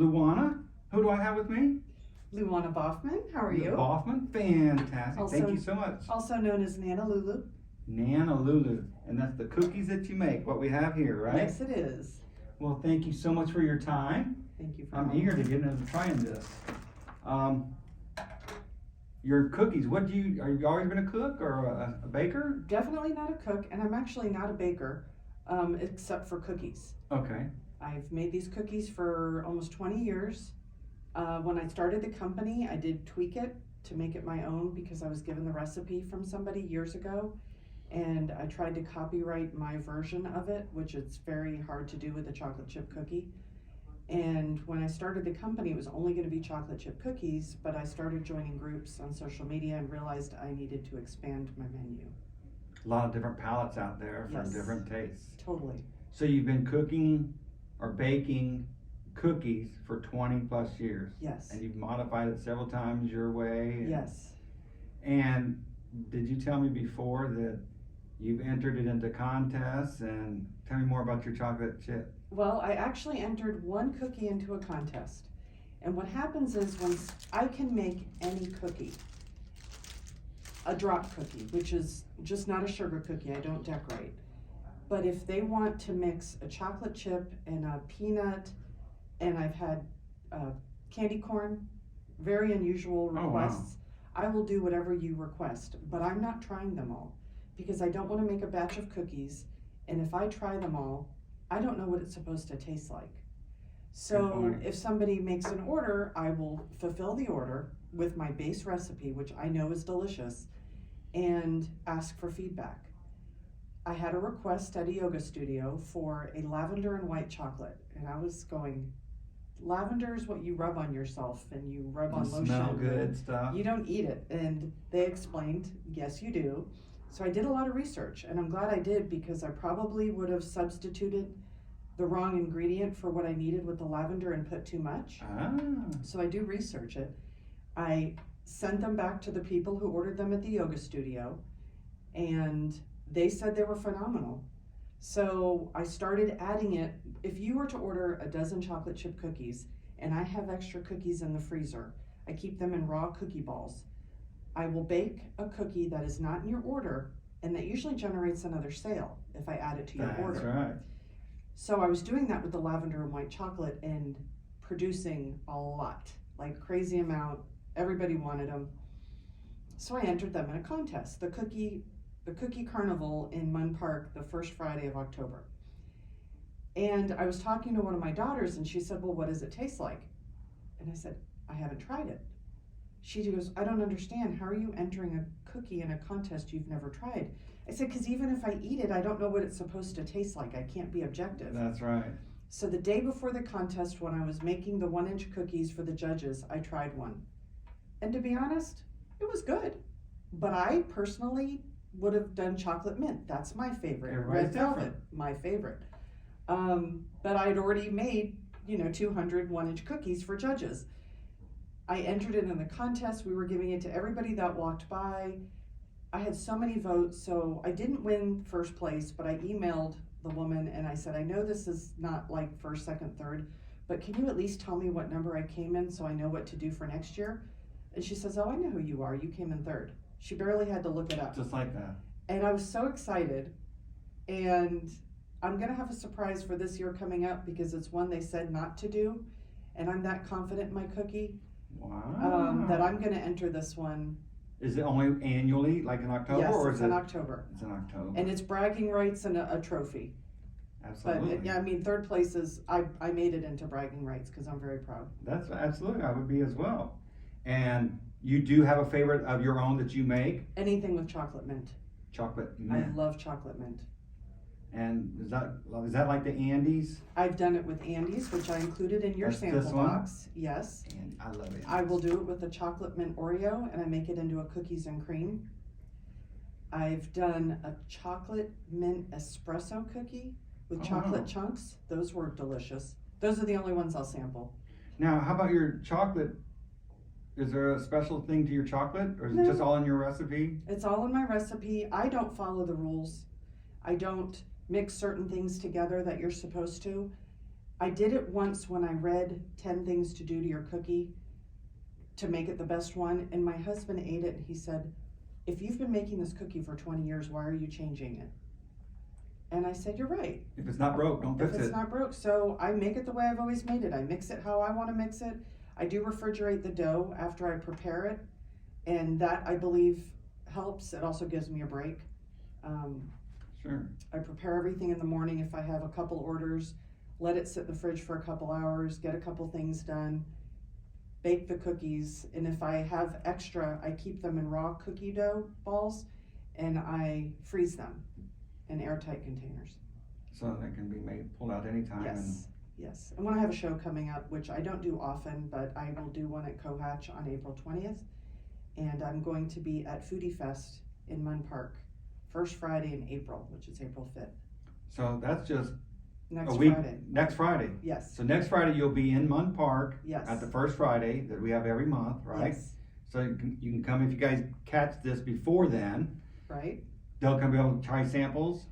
Luanna. Who do I have with me? Luanna Baughman, how are you? Baughman, fantastic. Thank you so much. Also known as Nana Lulu. Nana Lulu, and that's the cookies that you make, what we have here, right? Yes, it is. Well, thank you so much for your time. Thank you for I'm having eager me. to get into trying this. Your cookies, are you always been a cook or a baker? Definitely not a cook, and I'm actually not a baker, except for cookies. Okay. I've made these cookies for almost 20 years. When I started the company, I did tweak it to make it my own because I was given the recipe from somebody years ago, and I tried to copyright my version of it, which it's very hard to do with a chocolate chip cookie. And when I started the company, it was only going to be chocolate chip cookies, but I started joining groups on social media and realized I needed to expand my menu. A lot of different palettes out there from Yes. different tastes. Totally. So you've been cooking or baking cookies for 20 plus years. Yes. And you've modified it several times your way. Yes. And did you tell me before that you've entered it into contests? And tell me more about your chocolate chip. Well, I actually entered one cookie into a contest. And what happens is when I can make any cookie, a drop cookie, which is just not a sugar cookie, I don't decorate. But if they want to mix a chocolate chip and a peanut, and I've had candy corn, very unusual requests, I will do whatever you request. But I'm not trying them all because I don't want to make a batch of cookies. And if I try them all, I don't know what it's supposed to taste like. So if somebody makes an order, I will fulfill the order with my base recipe, which I know is delicious, and ask for feedback. I had a request at a yoga studio for a lavender and white chocolate, and I was going, lavender is what you rub on yourself and you rub on lotion. Smell good stuff. You don't eat it. And they explained, yes, you do. So I did a lot of research, and I'm glad I did because I probably would have substituted the wrong ingredient for what I needed with the lavender and put too much. So I do research it. I sent them back to the people who ordered them at the yoga studio, and they said they were phenomenal. So I started adding it. If you were to order a dozen chocolate chip cookies, and I have extra cookies in the freezer, I keep them in raw cookie balls. I will bake a cookie that is not in your order, and that usually generates another sale if I add it to your order. That's right. So I was doing that with the lavender and white chocolate and producing a lot, like crazy amount. Everybody wanted them. So I entered them in a contest, the Cookie Carnival in Munn Park, the first Friday of October. And I was talking to one of my daughters, and she said, well, what does it taste like? And I said, I haven't tried it. She goes, I don't understand. How are you entering a cookie in a contest you've never tried? I said, because even if I eat it, I don't know what it's supposed to taste like. I can't be objective. That's right. So the day before the contest, when I was making the 1-inch cookies for the judges, I tried one. And to be honest, it was good. But I personally would have done chocolate mint. That's my favorite. Everybody's Red velvet, different. my favorite. But I'd already made, 200 1-inch cookies for judges. I entered it in the contest. We were giving it to everybody that walked by. I had so many votes, so I didn't win first place, but I emailed the woman and I said, I know this is not like first, second, third, but can you at least tell me what number I came in so I know what to do for next year? And she says, oh, I know who you are. You came in third. She barely had to look it up. Just like that. And I was so excited. And I'm going to have a surprise for this year coming up because it's one they said not to do. And I'm that confident in my cookie. Wow. That I'm going to enter this one. Is it only annually, like in October? Yes, or it's is in it? October. It's in October. And it's bragging rights and a trophy. Absolutely. But yeah, I mean, third place is, I made it into bragging rights because I'm very proud. That's absolutely, I would be as well. And you do have a favorite of your own that you make? Anything with chocolate mint. Chocolate mint. I love chocolate mint. And is that like the Andes? I've done it with Andes, which I included in your That's sample this one? box. Yes. And I love it. I will do it with a chocolate mint Oreo, and I make it into a cookies and cream. I've done a chocolate mint espresso cookie with chocolate chunks. Those were delicious. Those are the only ones I'll sample. Now, how about your chocolate? Is there a special thing to your chocolate, or is No. it just all in your recipe? It's all in my recipe. I don't follow the rules. I don't mix certain things together that you're supposed to. I did it once when I read 10 things to do to your cookie to make it the best one, and my husband ate it and he said, if you've been making this cookie for 20 years, why are you changing it? And I said, you're right. If it's not broke, don't fix If it. it's not broke, so I make it the way I've always made it. I mix it how I want to mix it. I do refrigerate the dough after I prepare it, and that I believe helps. It also gives me a break. Sure. I prepare everything in the morning if I have a couple orders, let it sit in the fridge for a couple hours, get a couple things done, bake the cookies, and if I have extra, I keep them in raw cookie dough balls and I freeze them in airtight containers. So they can be pulled out anytime. Yes, yes. And when I have a show coming up, which I don't do often, but I will do one at Cohatch on April 20th, and I'm going to be at Foodie Fest in Munn Park, first Friday in April, which is April 5th. So that's just Next a week. Friday. Next Friday. Yes. So next Friday you'll be in Munn Park. Yes. At the first Friday that we have every month, right? Yes. So you can come if you guys catch this before then. Right. They'll come be able to try samples.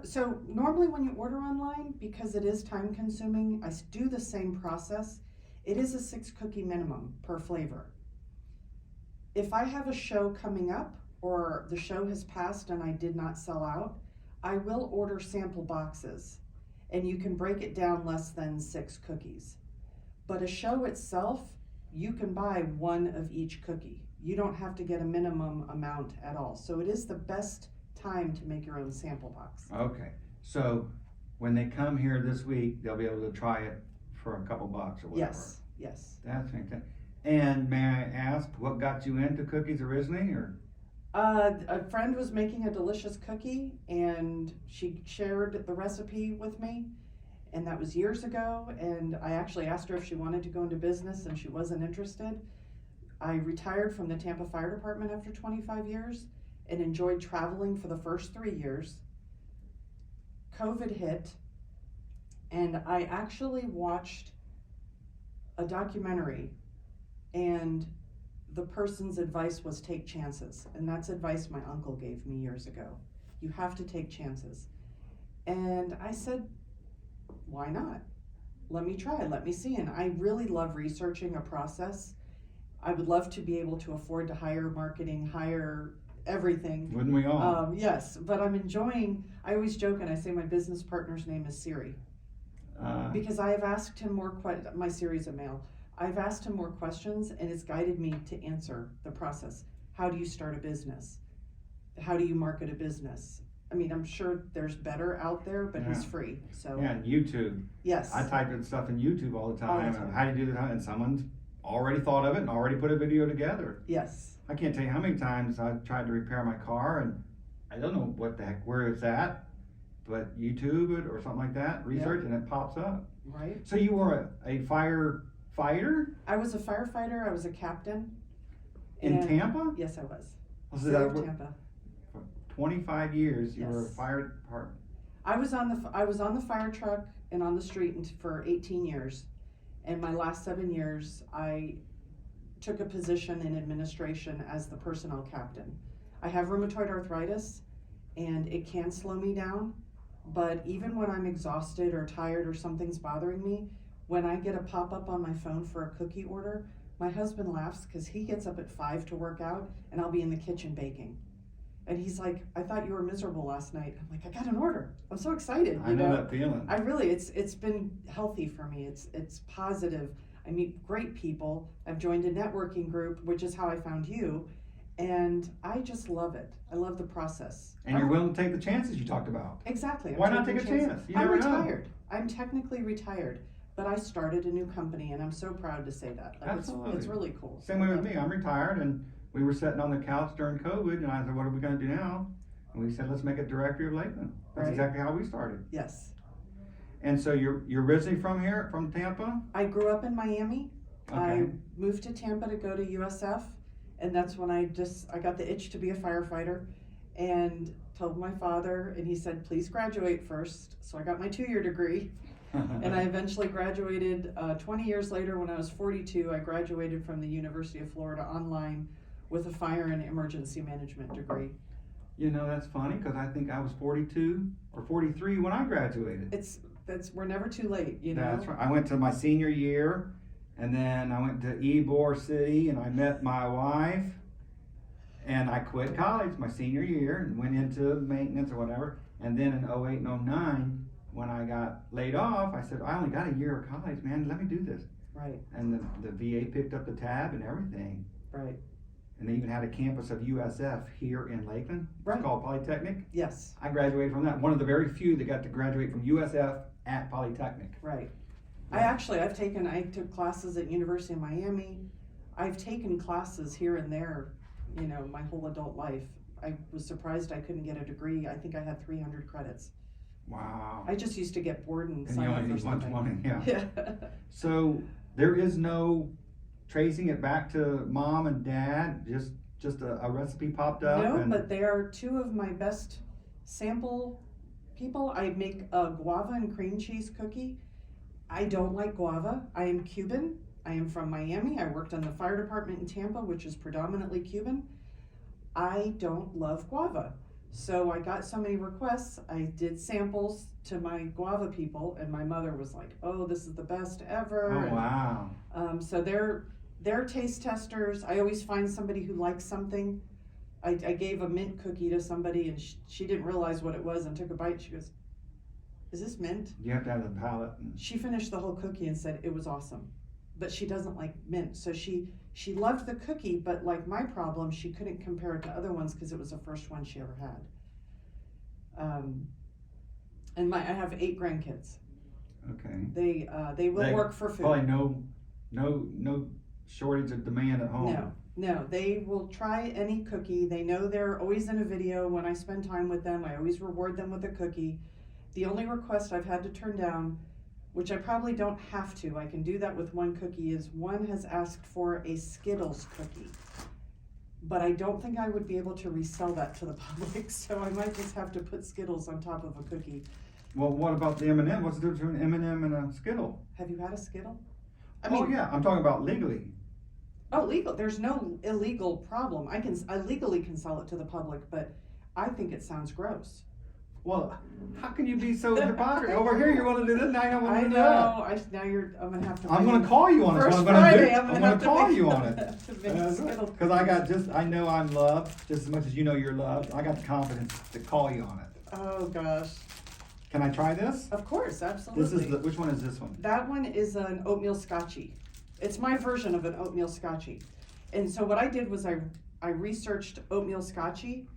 So normally when you order online, because it is time consuming, I do the same process. It is a 6 cookie minimum per flavor. If I have a show coming up or the show has passed and I did not sell out, I will order sample boxes and you can break it down less than 6 cookies. But a show itself, you can buy 1 of each cookie. You don't have to get a minimum amount at all. So it is the best time to make your own sample box. Okay. So when they come here this week, they'll be able to try it for a couple bucks or whatever. Yes, yes. That's fantastic. And may I ask what got you into cookies originally, or? A friend was making a delicious cookie and she shared the recipe with me, and that was years ago, and I actually asked her if she wanted to go into business and she wasn't interested. I retired from the Tampa Fire Department after 25 years and enjoyed traveling for the first 3 years. COVID hit and I actually watched a documentary, and the person's advice was take chances, and that's advice my uncle gave me years ago. You have to take chances. And I said, why not? Let me try, let me see. And I really love researching a process. I would love to be able to afford to hire marketing, hire everything. Wouldn't we all? Yes, but I'm enjoying, I always joke and I say my business partner's name is Siri. Because I have asked him my Siri's a male. I've asked him more questions and it's guided me to answer the process. How do you start a business? How do you market a business? I mean, I'm sure there's better out there, but he's free, so. Yeah, and YouTube. Yes. I type in stuff in YouTube all the time. time. How do you do that? And someone's already thought of it and already put a video together. Yes. I can't tell you how many times I've tried to repair my car and I don't know what the heck, where it's at, but YouTube it or something like that, research, and it pops up. Right. So you were a firefighter I was a firefighter, I was a captain. in and- Tampa? Yes, I was. Was City that of Tampa. for 25 years you were a Yes. fire department? I was on the fire truck and on the street for 18 years. And my last 7 years, I took a position in administration as the personnel captain. I have rheumatoid arthritis and it can slow me down, but even when I'm exhausted or tired or something's bothering me, when I get a pop-up on my phone for a cookie order, my husband laughs because he gets up at 5 to work out and I'll be in the kitchen baking. And he's like, I thought you were miserable last night. I'm like, I got an order. I'm so excited. I know that feeling. I really, it's been healthy for me. It's positive. I meet great people. I've joined a networking group, which is how I found you. And I just love it. I love the process. And you're willing to take the chances you talked about. Exactly. Why not taking take a chances. chance? You I'm never know. retired. I'm technically retired, but I started a new company and I'm so proud to say that. Like, Absolutely. It's really cool. Same way with me. I'm retired, and we were sitting on the couch during COVID, and I said, what are we going to do now? And we said, let's make a directory of Lakeland. That's Right. exactly how we started. Yes. And so you're originally from here, from Tampa? I grew up in Miami. Okay. I moved to Tampa to go to USF, and that's when I got the itch to be a firefighter, and told my father, and he said, please graduate first. So I got my 2-year degree, and I eventually graduated 20 years later. When I was 42, I graduated from the University of Florida online with a fire and emergency management degree. You know, that's funny, because I think I was 42 or 43 when I graduated. we're never too late, you know? That's right. I went to my senior year, and then I went to Ybor City, and I met my wife, and I quit college my senior year and went into maintenance or whatever. And then in 08 and 09, when I got laid off, I said, I only got a year of college, man. Let me do this. Right. And the VA picked up the tab and everything. Right. And they even had a campus of USF here in Lakeland. Right. It's called Polytechnic. Yes. I graduated from that. One of the very few that got to graduate from USF at Polytechnic. Right. Yeah. I took classes at University of Miami. I've taken classes here and there, you know, my whole adult life. I was surprised I couldn't get a degree. I think I had 300 credits. Wow. I just used to get bored and And sign you up only for need one something. 20, yeah. Yeah. So there is no tracing it back to mom and dad, just a recipe popped up? No, and but they are two of my best sample people. I make a guava and cream cheese cookie. I don't like guava. I am Cuban. I am from Miami. I worked on the fire department in Tampa, which is predominantly Cuban. I don't love guava. So I got so many requests. I did samples to my guava people, and my mother was like, oh, this is the best ever. Oh, wow. So they're taste testers. I always find somebody who likes something. I gave a mint cookie to somebody, and she didn't realize what it was and took a bite. She goes, is this mint? You have to have the palate. She finished the whole cookie and said it was awesome. But she doesn't like mint. So she loved the cookie, but like my problem, she couldn't compare it to other ones because it was the first one she ever had. And I have 8 grandkids. Okay. They will work for food. Probably no shortage of demand at home. No, they will try any cookie. They know they're always in a video. When I spend time with them, I always reward them with a cookie. The only request I've had to turn down, which I probably don't have to, I can do that with one cookie, is one has asked for a Skittles cookie. But I don't think I would be able to resell that to the public, so I might just have to put Skittles on top of a cookie. Well, what about the M&M? What's the difference between an M&M and a Skittle? Have you had a Skittle? Yeah, I'm talking about legally. Oh, legal. There's no illegal problem. I legally can sell it to the public, but I think it sounds gross. Well, how can you be so hypocritical? Over here you want to do this, now you don't want I to do know. that. I'm gonna have to. I'm going to call you on it. First What I'm going to Friday, do. I'm I'm gonna going to call make- you on it. to make a Skittle Because I know I'm loved just as much as you know you're loved. I got the confidence to call you on it. Oh gosh. Can I try this? Of course, absolutely. Which one is this one? That one is an oatmeal scotchy. It's my version of an oatmeal scotchy. And so what I did was I researched oatmeal scotchy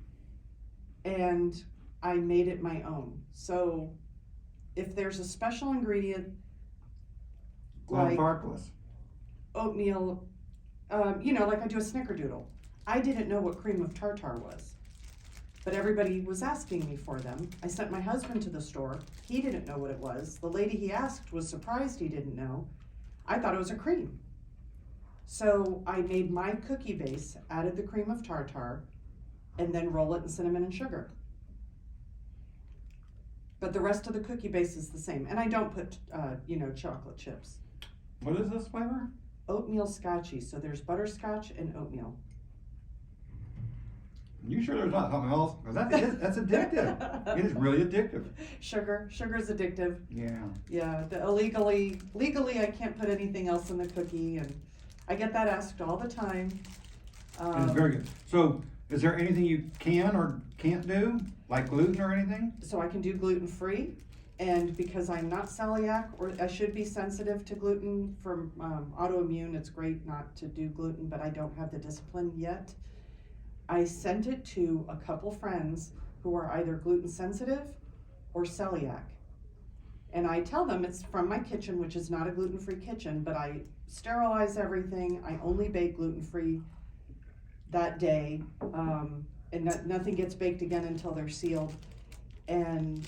and I made it my own. So if there's a special ingredient like oatmeal, like I do a snickerdoodle. I didn't know what cream of tartar was, but everybody was asking me for them. I sent my husband to the store. He didn't know what it was. The lady he asked was surprised he didn't know. I thought it was a cream. So I made my cookie base, added the cream of tartar, and then roll it in cinnamon and sugar. But the rest of the cookie base is the same. And I don't put, chocolate chips. What is this flavor? Oatmeal scotchy. So there's butterscotch and oatmeal. You sure there's not something else? Because that's addictive. It is really addictive. Sugar's addictive. Yeah. Yeah. Legally, I can't put anything else in the cookie, and I get that asked all the time. And it's very good. So, is there anything you can or can't do, like gluten or anything? So I can do gluten-free, and because I'm not celiac, or I should be sensitive to gluten from autoimmune, it's great not to do gluten, but I don't have the discipline yet. I sent it to a couple friends who are either gluten sensitive or celiac. And I tell them it's from my kitchen, which is not a gluten-free kitchen, but I sterilize everything. I only bake gluten-free that day, and nothing gets baked again until they're sealed. And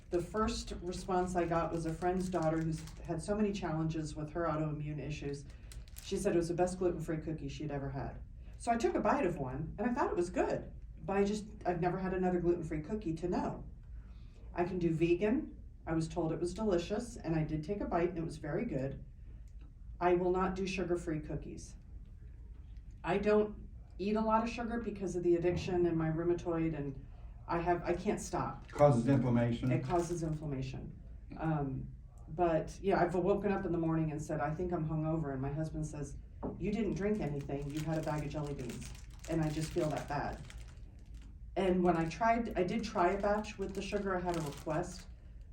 the first response I got was a friend's daughter who's had so many challenges with her autoimmune issues. She said it was the best gluten-free cookie she'd ever had. So I took a bite of one, and I thought it was good, but I've never had another gluten-free cookie to know. I can do vegan. I was told it was delicious, and I did take a bite, and it was very good. I will not do sugar-free cookies. I don't eat a lot of sugar because of the addiction and my rheumatoid, and I can't stop. Causes inflammation. It causes inflammation. But yeah, I've woken up in the morning and said, I think I'm hungover, and my husband says, you didn't drink anything, you had a bag of jelly beans, and I just feel that bad. And when I did try a batch with the sugar, I had a request,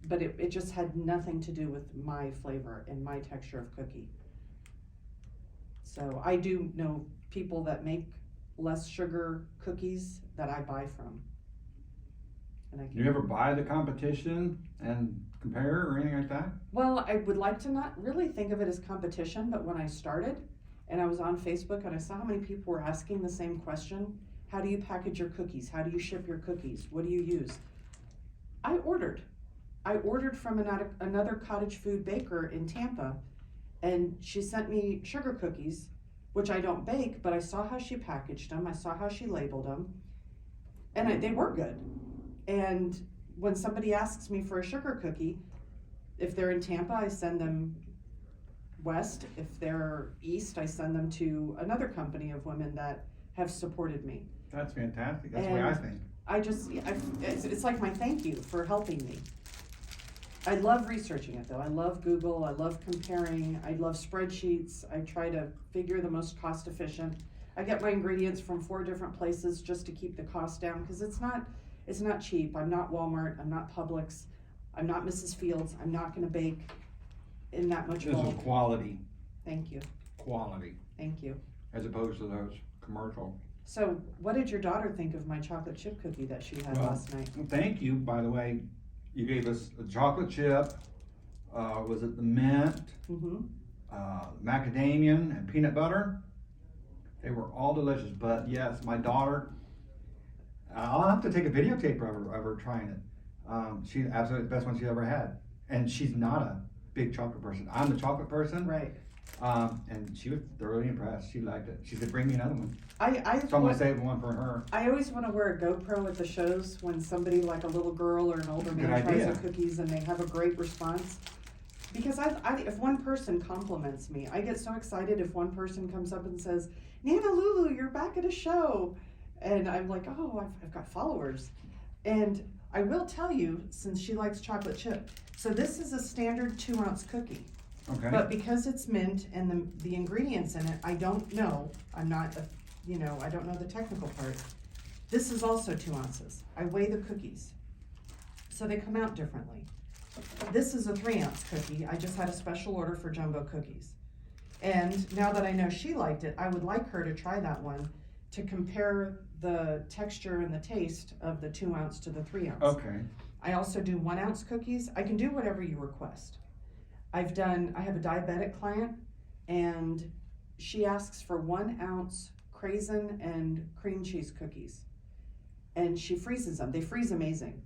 but it just had nothing to do with my flavor and my texture of cookie. So I do know people that make less sugar cookies that I buy from. And I Do you ever buy the competition and compare or anything like that? Well, I would like to not really think of it as competition, but when I started and I was on Facebook and I saw how many people were asking the same question, how do you package your cookies? How do you ship your cookies? What do you use? I ordered from another cottage food baker in Tampa, and she sent me sugar cookies, which I don't bake, but I saw how she packaged them. I saw how she labeled them, and they were good. And when somebody asks me for a sugar cookie, if they're in Tampa, I send them west. If they're east, I send them to another company of women that have supported me. That's fantastic. That's the way I think. It's like my thank you for helping me. I love researching it though. I love Google. I love comparing. I love spreadsheets. I try to figure the most cost efficient. I get my ingredients from 4 different places just to keep the cost down, because it's not cheap. I'm not Walmart. I'm not Publix. I'm not Mrs. Fields. I'm not going to bake in that much This is bulk. quality. Thank you. Quality. Thank you. As opposed to those commercial. So, what did your daughter think of my chocolate chip cookie that she had last night? Thank you, by the way. You gave us a chocolate chip. Was it the mint? Mm-hmm. Macadamia and peanut butter. They were all delicious. But yes, my daughter, I'll have to take a videotape of her trying it. She's absolutely the best one she ever had. And she's not a big chocolate person. I'm the chocolate person. Right. And she was thoroughly impressed. She liked it. She said, bring me another one. So I'm going to save one for her. I always want to wear a GoPro at the shows when somebody, like a little girl or an older man, tries the cookies and they have a great response. Because if one person compliments me, I get so excited if one person comes up and says, Nana Lulu, you're back at a show. And I'm like, oh, I've got followers. And I will tell you, since she likes chocolate chip, so this is a standard 2-ounce cookie. Okay. But because it's mint and the ingredients in it, I don't know. I'm not, I don't know the technical part. This is also 2 ounces. I weigh the cookies. So they come out differently. This is a 3-ounce cookie. I just had a special order for jumbo cookies. And now that I know she liked it, I would like her to try that one to compare the texture and the taste of the 2-ounce to the 3-ounce. Okay. I also do 1-ounce cookies. I can do whatever you request. I have a diabetic client, and she asks for 1-ounce craisin and cream cheese cookies, and she freezes them. They freeze amazing.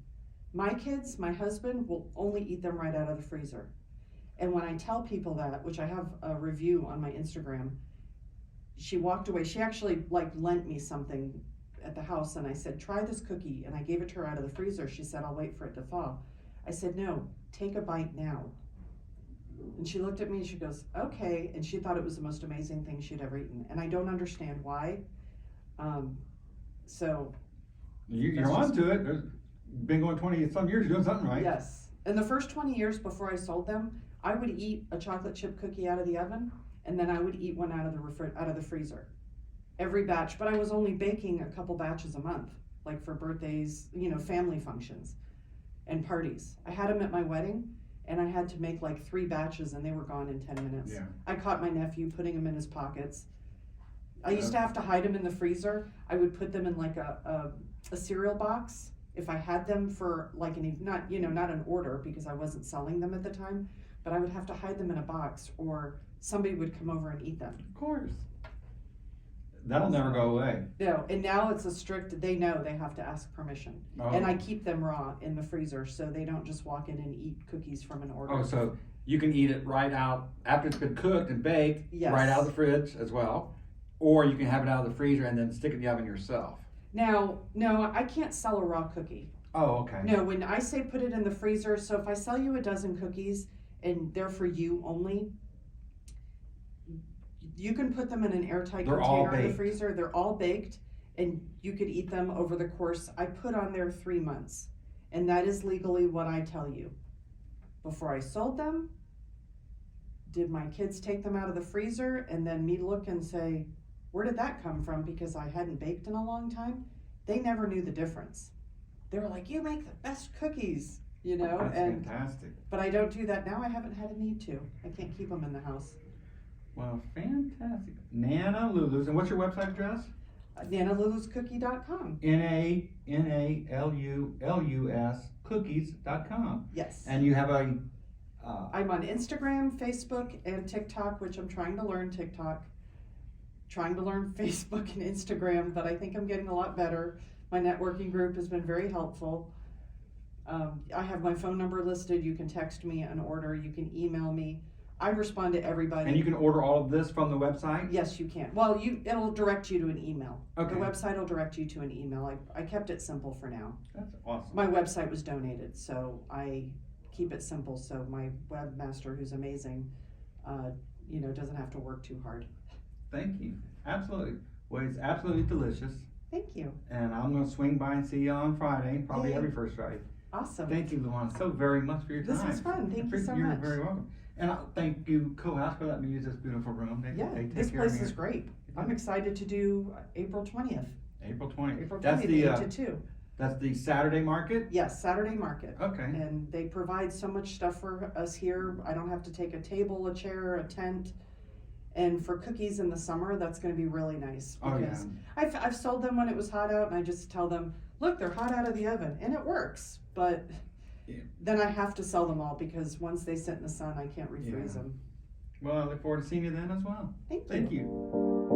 My kids, my husband will only eat them right out of the freezer. And when I tell people that, which I have a review on my Instagram, she walked away. She actually lent me something at the house, and I said, try this cookie, and I gave it to her out of the freezer. She said, I'll wait for it to thaw. I said, no, take a bite now. And she looked at me and she goes, okay. And she thought it was the most amazing thing she'd ever eaten. And I don't understand why. So. You're on to it. There's been going 20 some years, you're doing something right. Yes. In the first 20 years before I sold them, I would eat a chocolate chip cookie out of the oven, and then I would eat one out of the freezer. Every batch, but I was only baking a couple batches a month, like for birthdays, family functions and parties. I had them at my wedding. And I had to make 3 batches, and they were gone in 10 minutes. Yeah. I caught my nephew putting them in his pockets. I used to have to hide them in the freezer. I would put them in a cereal box if I had them for not an order, because I wasn't selling them at the time, but I would have to hide them in a box, or somebody would come over and eat them. Of course. That'll never go away. No, and now it's a strict, they know they have to ask permission. Oh. And I keep them raw in the freezer, so they don't just walk in and eat cookies from an order. Oh, so you can eat it right out after it's been cooked and baked, Yes. right out of the fridge as well. Or you can have it out of the freezer and then stick it in the oven yourself. Now, no, I can't sell a raw cookie. Oh, okay. No, when I say put it in the freezer, so if I sell you a dozen cookies and they're for you only, you can put them in an airtight container in the freezer. They're all baked, and you could eat them over the course. I put on there 3 months, and that is legally what I tell you before I sold them? Did my kids take them out of the freezer and then me look and say, where did that come from? Because I hadn't baked in a long time. They never knew the difference. They were like, you make the best cookies, you know? That's fantastic. But I don't do that now. I haven't had a need to. I can't keep them in the house. Well, fantastic. Nana LuLu's. And what's your website address? NanaLuLu'sCookie.com. NanaLuLus cookies.com. Yes. And you have a... I'm on Instagram, Facebook, and TikTok, which I'm trying to learn TikTok. Trying to learn Facebook and Instagram, but I think I'm getting a lot better. My networking group has been very helpful. I have my phone number listed. You can text me an order. You can email me. I respond to everybody. And you can order all of this from the website? Yes, you can. Well, it'll direct you to an email. Okay. The website will direct you to an email. I kept it simple for now. That's awesome. My website was donated, so I keep it simple so my webmaster, who's amazing, doesn't have to work too hard. Thank you. Absolutely. Well, it's absolutely delicious. Thank you. And I'm going to swing by and see you on Friday, probably Yay. every first Friday. Awesome. Thank you, Luanna, so very much for your time. This was fun. Thank you so You're much. very welcome. And thank you, Co-House, for letting me use this beautiful room. They take This care of place me. is great. I'm excited to do April 20th. April 20th. April 20th, That's the 8 to 2. That's the Saturday market? Yes, Saturday market. Okay. And they provide so much stuff for us here. I don't have to take a table, a chair, a tent. And for cookies in the summer, that's going to be really nice. Because I've sold them when it was hot out, and I just tell them, look, they're hot out of the oven. And it works. But then I have to sell them all because once they sit in the sun, I can't refreeze them. Well, I look forward to seeing you then as well. Thank you. Thank you.